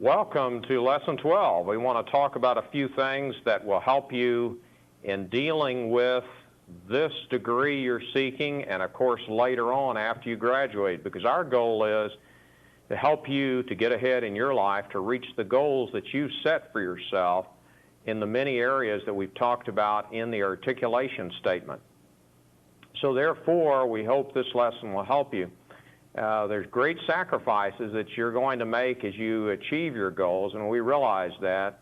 Welcome to Lesson 12. We want to talk about a few things that will help you in dealing with this degree you're seeking and, of course, later on after you graduate, because our goal is to help you to get ahead in your life, to reach the goals that you set for yourself in the many areas that we've talked about in the articulation statement. So therefore, we hope this lesson will help you. There's great sacrifices that you're going to make as you achieve your goals, and we realize that.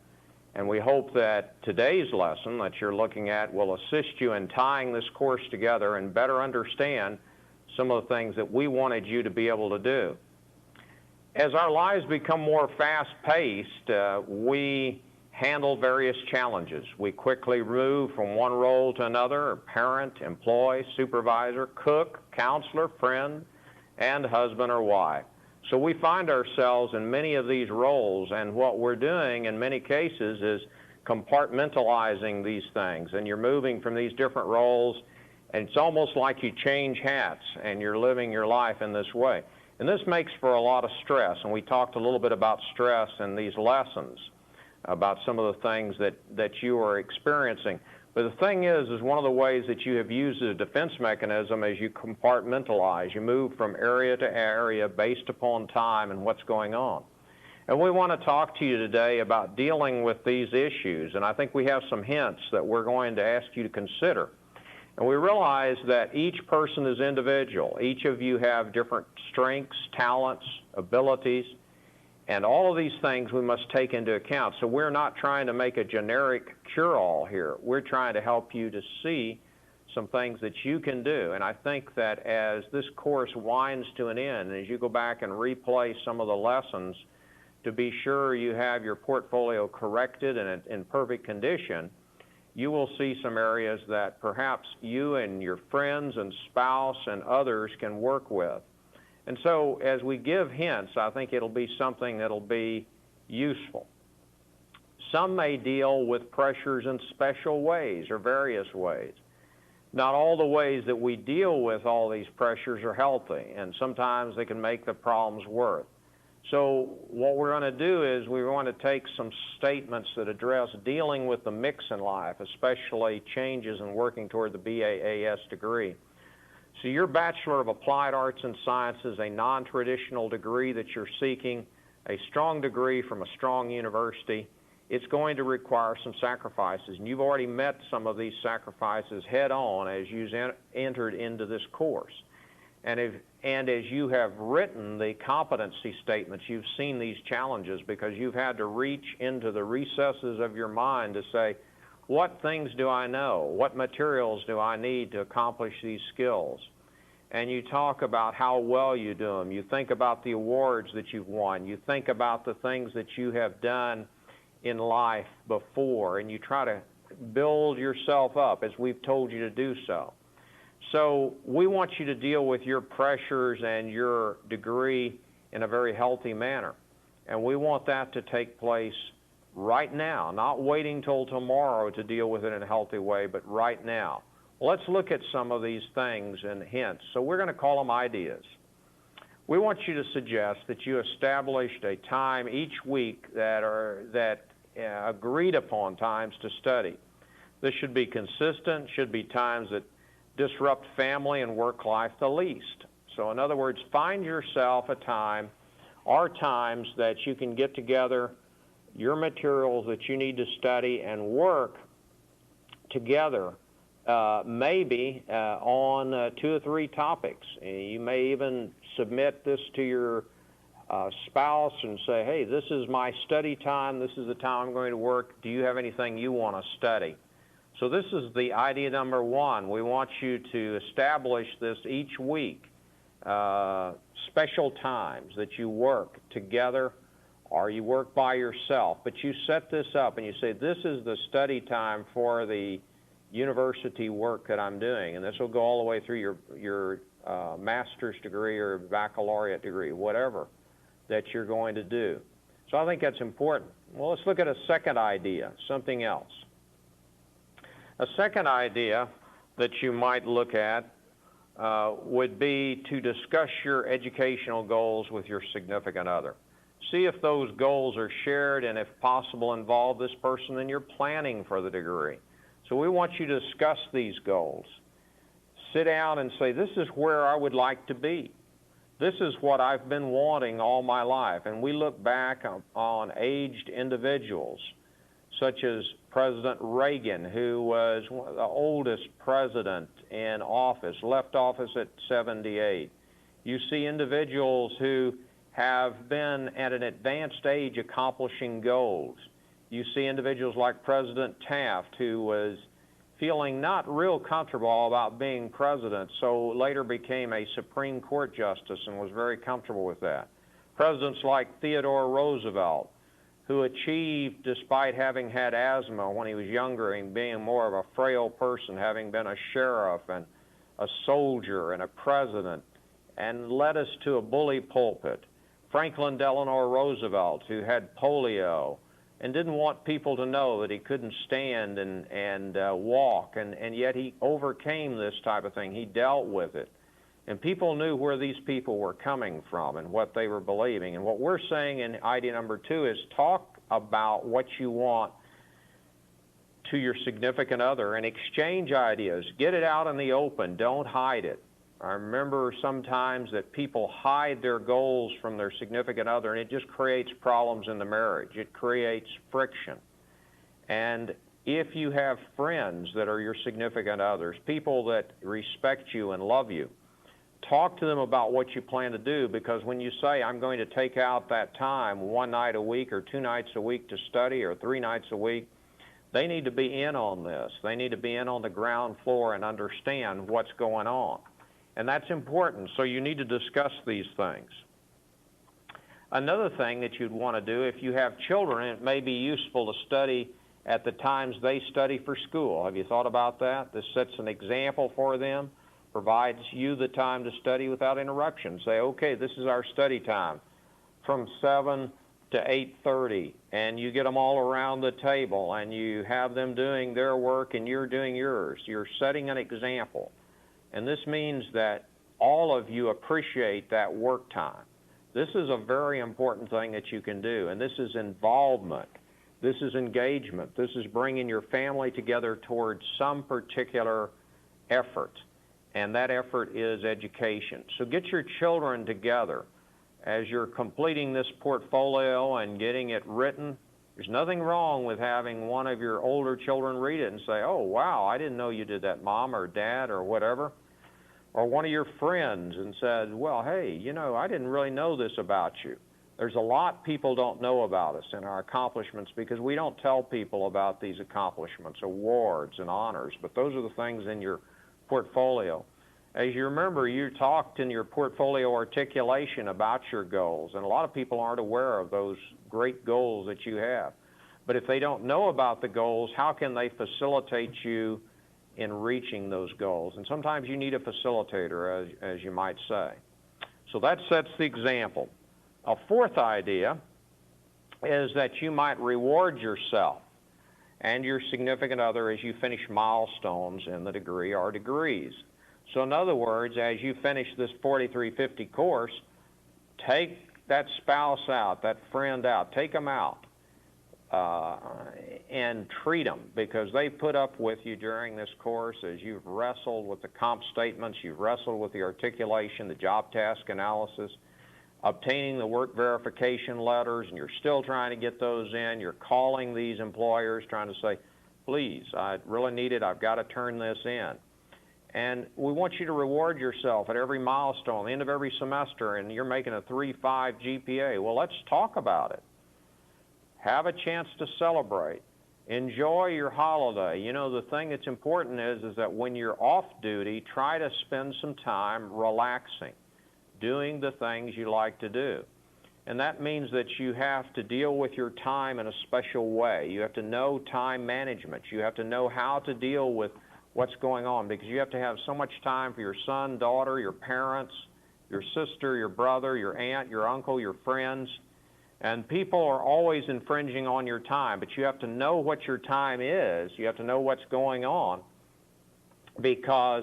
And we hope that today's lesson that you're looking at will assist you in tying this course together and better understand some of the things that we wanted you to be able to do. As our lives become more fast-paced, we handle various challenges. We quickly move from one role to another: parent, employee, supervisor, cook, counselor, friend, and husband or wife. So we find ourselves in many of these roles, and what we're doing in many cases is compartmentalizing these things, and you're moving from these different roles, and it's almost like you change hats and you're living your life in this way. And this makes for a lot of stress, and we talked a little bit about stress in these lessons, about some of the things that you are experiencing. But the thing is one of the ways that you have used as a defense mechanism is you compartmentalize. You move from area to area based upon time and what's going on. And we want to talk to you today about dealing with these issues, and I think we have some hints that we're going to ask you to consider. And we realize that each person is individual. Each of you have different strengths, talents, abilities, and all of these things we must take into account. So we're not trying to make a generic cure-all here. We're trying to help you to see some things that you can do. And I think that as this course winds to an end, and as you go back and replay some of the lessons to be sure you have your portfolio corrected and in perfect condition, you will see some areas that perhaps you and your friends and spouse and others can work with. And so as we give hints, I think it'll be something that'll be useful. Some may deal with pressures in special ways or various ways. Not all the ways that we deal with all these pressures are healthy, and sometimes they can make the problems worse. So what we're going to do is we're going to take some statements that address dealing with the mix in life, especially changes in working toward the BAAS degree. So your Bachelor of Applied Arts and Sciences, a non-traditional degree that you're seeking, a strong degree from a strong university, it's going to require some sacrifices. And you've already met some of these sacrifices head-on as you entered into this course. And as you have written the competency statements, you've seen these challenges because you've had to reach into the recesses of your mind to say, what things do I know? What materials do I need to accomplish these skills? And you talk about how well you do them. You think about the awards that you've won. You think about the things that you have done in life before, and you try to build yourself up as we've told you to do so. So we want you to deal with your pressures and your degree in a very healthy manner. And we want that to take place right now, not waiting till tomorrow to deal with it in a healthy way, but right now. Let's look at some of these things and hints. So we're going to call them ideas. We want you to suggest that you established a time each week that agreed upon times to study. This should be consistent, should be times that disrupt family and work life the least. So in other words, find yourself a time or times that you can get together your materials that you need to study and work together, maybe on 2 or 3 topics. You may even submit this to your spouse and say, hey, this is my study time, this is the time I'm going to work, do you have anything you want to study? So this is the idea number 1. We want you to establish this each week, special times that you work together or you work by yourself, but you set this up and you say, this is the study time for the university work that I'm doing, and this will go all the way through your master's degree or baccalaureate degree, whatever that you're going to do. So I think that's important. Well, let's look at a second idea, something else. A second idea that you might look at would be to discuss your educational goals with your significant other. See if those goals are shared, and if possible, involve this person in your planning for the degree. So we want you to discuss these goals. Sit down and say, this is where I would like to be. This is what I've been wanting all my life. And we look back on aged individuals, such as President Reagan, who was the oldest president in office, left office at 78. You see individuals who have been at an advanced age accomplishing goals. You see individuals like President Taft, who was feeling not real comfortable about being president, so later became a Supreme Court justice and was very comfortable with that. Presidents like Theodore Roosevelt, who achieved, despite having had asthma when he was younger and being more of a frail person, having been a sheriff and a soldier and a president, and led us to a bully pulpit. Franklin Delano Roosevelt, who had polio and didn't want people to know that he couldn't stand and walk, and yet he overcame this type of thing. He dealt with it. And people knew where these people were coming from and what they were believing. And what we're saying in idea number 2 is talk about what you want to your significant other and exchange ideas. Get it out in the open. Don't hide it. I remember sometimes that people hide their goals from their significant other, and it just creates problems in the marriage. It creates friction. And if you have friends that are your significant others, people that respect you and love you, talk to them about what you plan to do, because when you say, I'm going to take out that time 1 night a week or 2 nights a week to study or 3 nights a week, they need to be in on this. They need to be in on the ground floor and understand what's going on. And that's important, so you need to discuss these things. Another thing that you'd want to do, if you have children, it may be useful to study at the times they study for school. Have you thought about that? This sets an example for them, provides you the time to study without interruption. Say, okay, this is our study time from 7 to 8:30, and you get them all around the table, and you have them doing their work and you're doing yours. You're setting an example. And this means that all of you appreciate that work time. This is a very important thing that you can do, and this is involvement. This is engagement. This is bringing your family together towards some particular effort, and that effort is education. So get your children together as you're completing this portfolio and getting it written. There's nothing wrong with having one of your older children read it and say, oh, wow, I didn't know you did that, Mom or Dad or whatever. Or one of your friends and said, well, hey, you know, I didn't really know this about you. There's a lot people don't know about us and our accomplishments because we don't tell people about these accomplishments, awards and honors, but those are the things in your portfolio. As you remember, you talked in your portfolio articulation about your goals, and a lot of people aren't aware of those great goals that you have. But if they don't know about the goals, how can they facilitate you in reaching those goals? And sometimes you need a facilitator, as you might say. So that sets the example. A fourth idea is that you might reward yourself and your significant other as you finish milestones in the degree or degrees. So in other words, as you finish this 4350 course, take that spouse out, that friend out, take them out. And treat them, because they put up with you during this course as you've wrestled with the comp statements, you've wrestled with the articulation, the job task analysis, obtaining the work verification letters, and you're still trying to get those in. You're calling these employers trying to say, please, I really need it, I've got to turn this in. And we want you to reward yourself at every milestone, the end of every semester, and you're making a 3.5 GPA. Well, let's talk about it. Have a chance to celebrate. Enjoy your holiday. You know, the thing that's important is that when you're off duty, try to spend some time relaxing, doing the things you like to do. And that means that you have to deal with your time in a special way. You have to know time management. You have to know how to deal with what's going on, because you have to have so much time for your son, daughter, your parents, your sister, your brother, your aunt, your uncle, your friends. And people are always infringing on your time, but you have to know what your time is. You have to know what's going on, because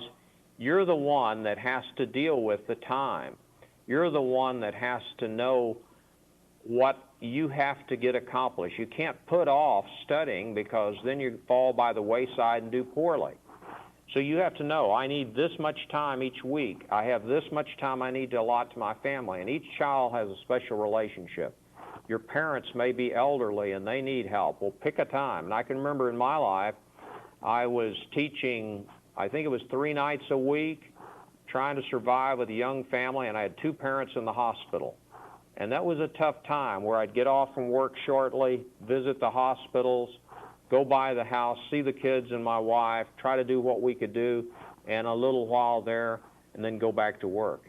you're the one that has to deal with the time. You're the one that has to know what you have to get accomplished. You can't put off studying because then you fall by the wayside and do poorly. So you have to know, I need this much time each week. I have this much time I need to allot to my family. And each child has a special relationship. Your parents may be elderly and they need help. Well, pick a time. And I can remember in my life, I was teaching, I think it was 3 nights a week, trying to survive with a young family, and I had 2 parents in the hospital. And that was a tough time where I'd get off from work shortly, visit the hospitals, go by the house, see the kids and my wife, try to do what we could do, and a little while there, and then go back to work.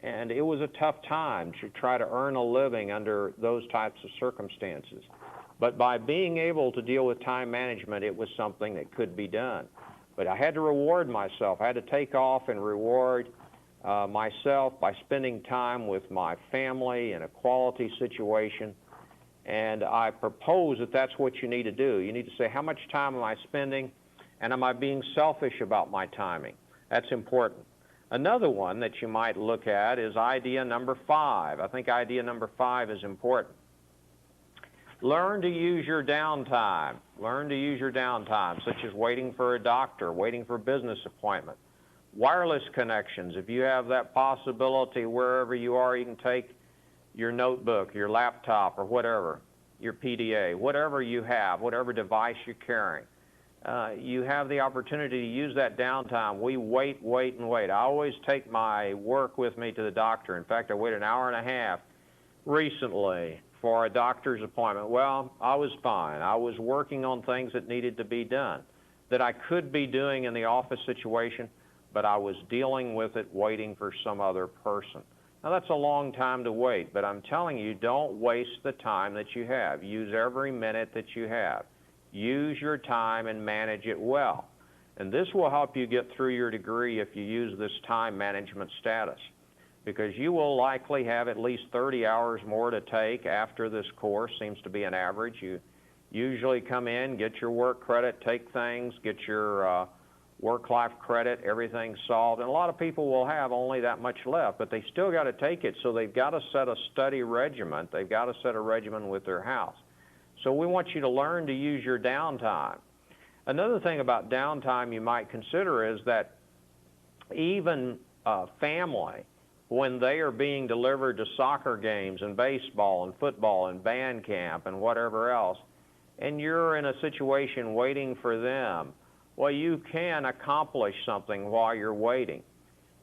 And it was a tough time to try to earn a living under those types of circumstances. But by being able to deal with time management, it was something that could be done. But I had to reward myself. I had to take off and reward myself by spending time with my family in a quality situation. And I propose that that's what you need to do. You need to say, how much time am I spending, and am I being selfish about my timing? That's important. Another one that you might look at is idea number 5. I think idea number 5 is important. Learn to use your downtime. Learn to use your downtime, such as waiting for a doctor, waiting for a business appointment. Wireless connections, if you have that possibility wherever you are, you can take your notebook, your laptop, or whatever, your PDA, whatever you have, whatever device you're carrying. You have the opportunity to use that downtime. We wait. I always take my work with me to the doctor. In fact, I waited an hour and a half recently for a doctor's appointment. Well, I was fine. I was working on things that needed to be done that I could be doing in the office situation, but I was dealing with it waiting for some other person. Now, that's a long time to wait, but I'm telling you, don't waste the time that you have. Use every minute that you have. Use your time and manage it well. And this will help you get through your degree if you use this time management status, because you will likely have at least 30 hours more to take after this course. Seems to be an average. You usually come in, get your work credit, take things, get your work-life credit, everything solved. And a lot of people will have only that much left, but they still got to take it, so they've got to set a study regimen. They've got to set a regimen with their house. So we want you to learn to use your downtime. Another thing about downtime you might consider is that even family, when they are being delivered to soccer games and baseball and football and band camp and whatever else, and you're in a situation waiting for them, well, you can accomplish something while you're waiting.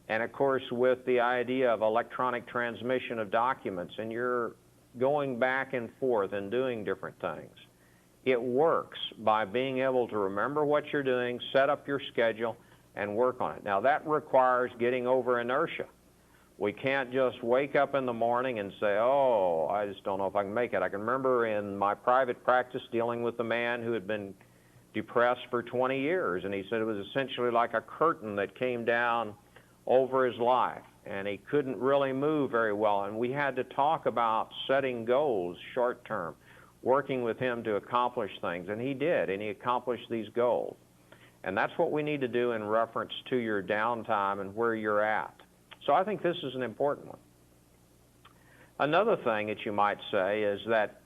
And of course, with the idea of electronic transmission of documents, and you're going back and forth and doing different things, it works by being able to remember what you're doing, set up your schedule, and work on it. Now, that requires getting over inertia. We can't just wake up in the morning and say, oh, I just don't know if I can make it. I can remember in my private practice dealing with a man who had been depressed for 20 years, and he said it was essentially like a curtain that came down over his life, and he couldn't really move very well. And we had to talk about setting goals short term, working with him to accomplish things, and he did, and he accomplished these goals. And that's what we need to do in reference to your downtime and where you're at. So I think this is an important one. Another thing that you might say is that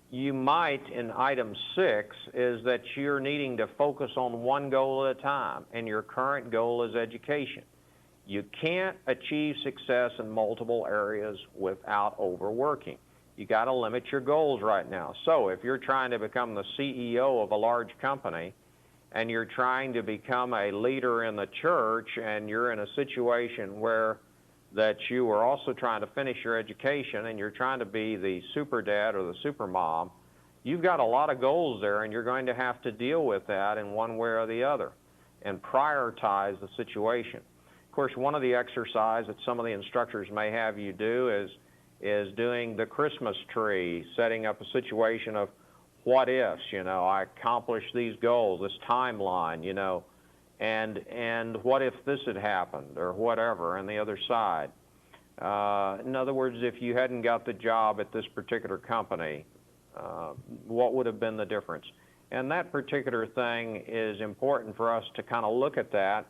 you might, in item 6, is that you're needing to focus on one goal at a time, and your current goal is education. You can't achieve success in multiple areas without overworking. You got to limit your goals right now. So if you're trying to become the CEO of a large company, and you're trying to become a leader in the church, and you're in a situation where that you are also trying to finish your education, and you're trying to be the super dad or the super mom, you've got a lot of goals there, and you're going to have to deal with that in one way or the other and prioritize the situation. Of course, one of the exercises that some of the instructors may have you do is doing the Christmas tree, setting up a situation of what ifs, I accomplished these goals, this timeline, and what if this had happened or whatever on the other side. In other words, if you hadn't got the job at this particular company, what would have been the difference? And that particular thing is important for us to kind of look at that,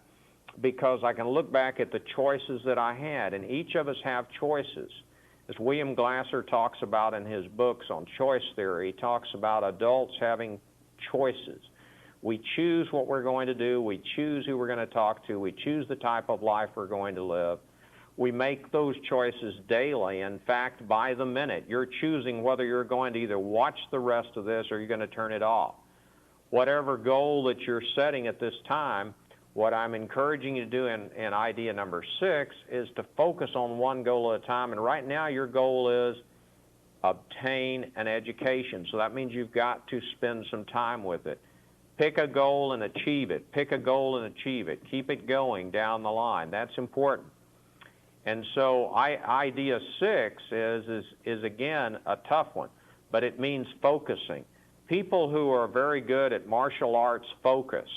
because I can look back at the choices that I had, and each of us have choices. As William Glasser talks about in his books on choice theory, he talks about adults having choices. We choose what we're going to do, we choose who we're going to talk to, we choose the type of life we're going to live. We make those choices daily. In fact, by the minute, you're choosing whether you're going to either watch the rest of this or you're going to turn it off. Whatever goal that you're setting at this time, what I'm encouraging you to do in idea number 6 is to focus on one goal at a time. And right now your goal is obtain an education. So that means you've got to spend some time with it. Pick a goal and achieve it. Pick a goal and achieve it. Keep it going down the line. That's important. And so idea 6 is again a tough one, but it means focusing. People who are very good at martial arts focus,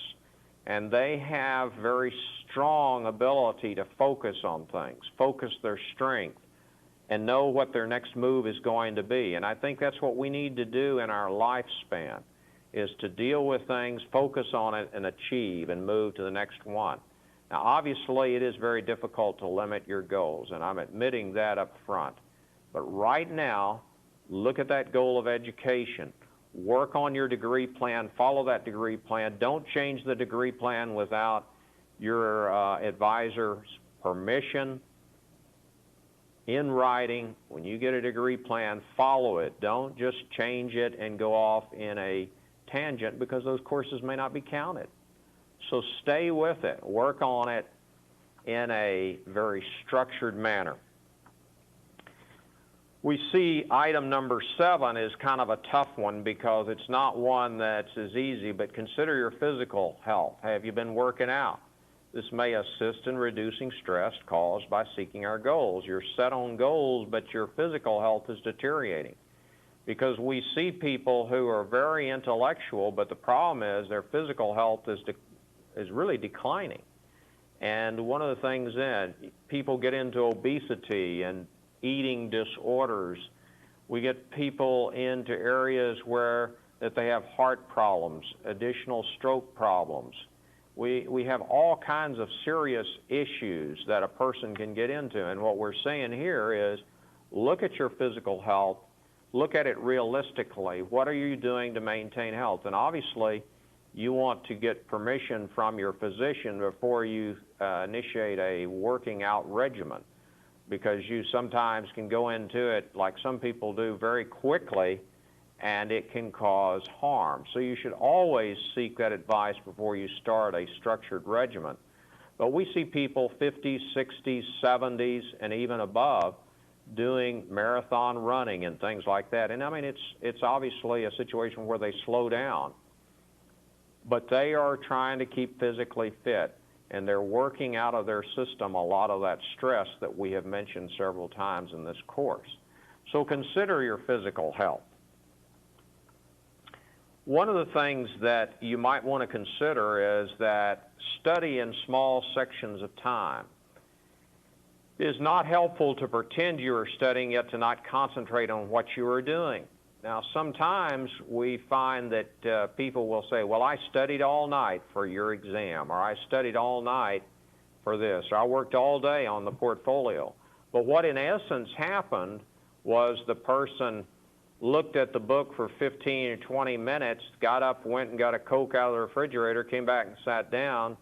and they have very strong ability to focus on things, focus their strength, and know what their next move is going to be. And I think that's what we need to do in our lifespan, is to deal with things, focus on it, and achieve and move to the next one. Now, obviously, it is very difficult to limit your goals, and I'm admitting that up front. But right now, look at that goal of education. Work on your degree plan, follow that degree plan. Don't change the degree plan without your advisor's permission. In writing, when you get a degree plan, follow it. Don't just change it and go off in a tangent, because those courses may not be counted. So stay with it. Work on it in a very structured manner. We see item number 7 is kind of a tough one because it's not one that's as easy, but consider your physical health. Have you been working out? This may assist in reducing stress caused by seeking our goals. You're set on goals, but your physical health is deteriorating, because we see people who are very intellectual, but the problem is their physical health is really declining. And one of the things then, people get into obesity and eating disorders. We get people into areas where that they have heart problems, additional stroke problems. We have all kinds of serious issues that a person can get into. And what we're saying here is, look at your physical health, look at it realistically. What are you doing to maintain health? And obviously, you want to get permission from your physician before you initiate a working out regimen, because you sometimes can go into it, like some people do, very quickly, and it can cause harm. So you should always seek that advice before you start a structured regimen. But we see people 50s, 60s, 70s, and even above doing marathon running and things like that. And I mean, it's obviously a situation where they slow down, but they are trying to keep physically fit, and they're working out of their system a lot of that stress that we have mentioned several times in this course. So consider your physical health. One of the things that you might want to consider is that study in small sections of time. It is not helpful to pretend you are studying yet to not concentrate on what you are doing. Now, sometimes we find that people will say, well, I studied all night for your exam, or I studied all night for this, or I worked all day on the portfolio. But what in essence happened was the person looked at the book for 15 or 20 minutes, got up, went and got a Coke out of the refrigerator, came back and sat down,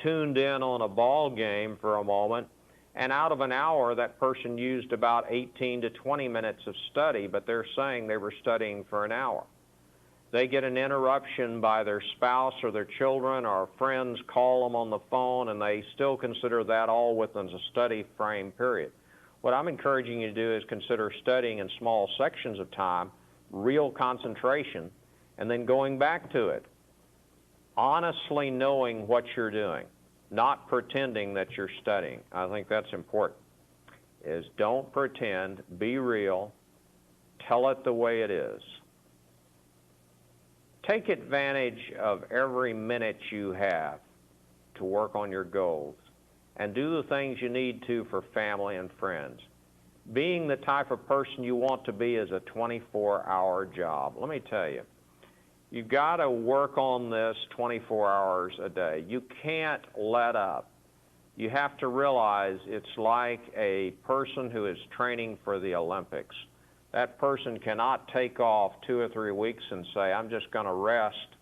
tuned in on a ball game for a moment, and out of an hour, that person used about 18 to 20 minutes of study, but they're saying they were studying for an hour. They get an interruption by their spouse or their children, or friends call them on the phone, and they still consider that all within a study frame period. What I'm encouraging you to do is consider studying in small sections of time, real concentration, and then going back to it. Honestly knowing what you're doing, not pretending that you're studying. I think that's important, is don't pretend, be real, tell it the way it is. Take advantage of every minute you have to work on your goals, and do the things you need to for family and friends. Being the type of person you want to be is a 24-hour job. Let me tell you, you've got to work on this 24 hours a day. You can't let up. you have to realize it's like a person who is training for the Olympics. That person cannot take off 2 or 3 weeks and say, I'm just going to rest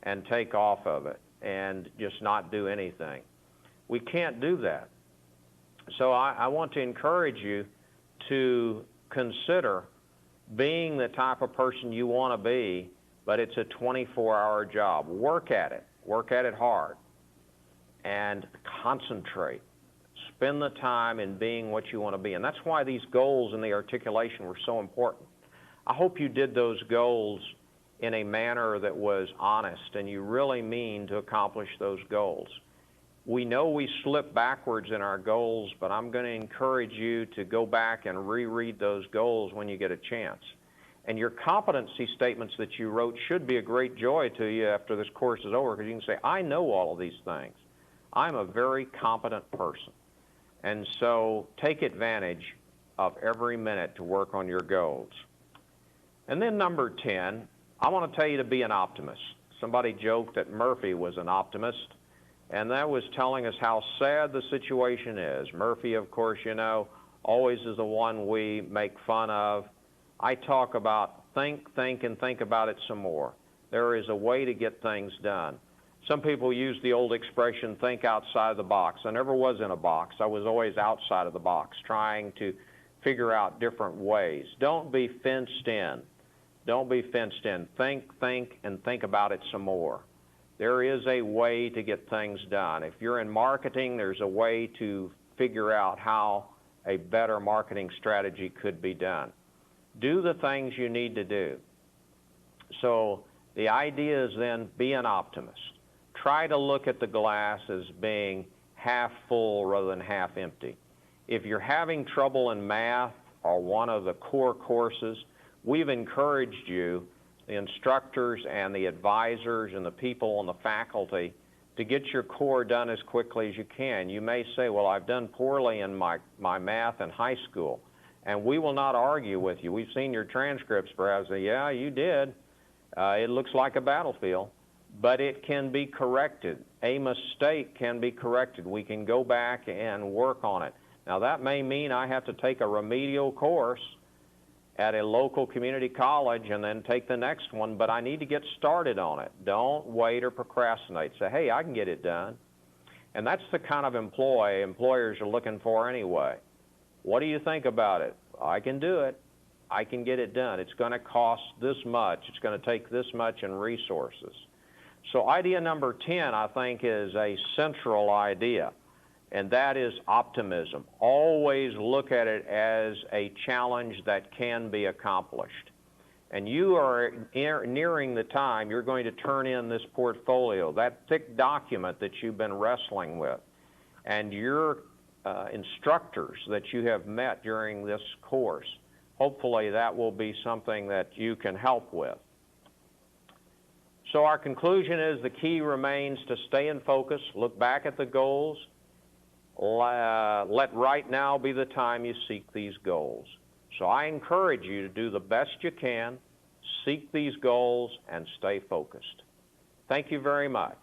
and take off of it and just not do anything. We can't do that. So I want to encourage you to consider being the type of person you want to be, but it's a 24-hour job. Work at it hard, and concentrate. Spend the time in being what you want to be. And that's why these goals and the articulation were so important. I hope you did those goals in a manner that was honest and you really mean to accomplish those goals. We know we slip backwards in our goals, but I'm going to encourage you to go back and reread those goals when you get a chance. And your competency statements that you wrote should be a great joy to you after this course is over, because you can say, I know all of these things. I'm a very competent person. And so take advantage of every minute to work on your goals. And then number 10, I want to tell you to be an optimist. Somebody joked that Murphy was an optimist, and that was telling us how sad the situation is. Murphy, of course, you know, always is the one we make fun of. I talk about think, and think about it some more. There is a way to get things done. Some people use the old expression, think outside the box. I never was in a box. I was always outside of the box, trying to figure out different ways. Don't be fenced in. Don't be fenced in. Think, and think about it some more. There is a way to get things done. If you're in marketing, there's a way to figure out how a better marketing strategy could be done. Do the things you need to do. So the idea is then be an optimist. Try to look at the glass as being half full rather than half empty. If you're having trouble in math or one of the core courses, we've encouraged you, the instructors and the advisors and the people on the faculty, to get your core done as quickly as you can. You may say, well, I've done poorly in my math in high school, and we will not argue with you. We've seen your transcripts perhaps. Say, yeah, you did. It looks like a battlefield, but it can be corrected. A mistake can be corrected. We can go back and work on it. Now, that may mean I have to take a remedial course at a local community college and then take the next one, but I need to get started on it. Don't wait or procrastinate. Say, hey, I can get it done. And that's the kind of employers are looking for anyway. What do you think about it? I can do it. I can get it done. It's going to cost this much. It's going to take this much in resources. So idea number 10, I think, is a central idea, and that is optimism. Always look at it as a challenge that can be accomplished. And you are nearing the time you're going to turn in this portfolio, that thick document that you've been wrestling with, and your instructors that you have met during this course. Hopefully that will be something that you can help with. So our conclusion is the key remains to stay in focus, look back at the goals, let right now be the time you seek these goals. So I encourage you to do the best you can, seek these goals, and stay focused. Thank you very much.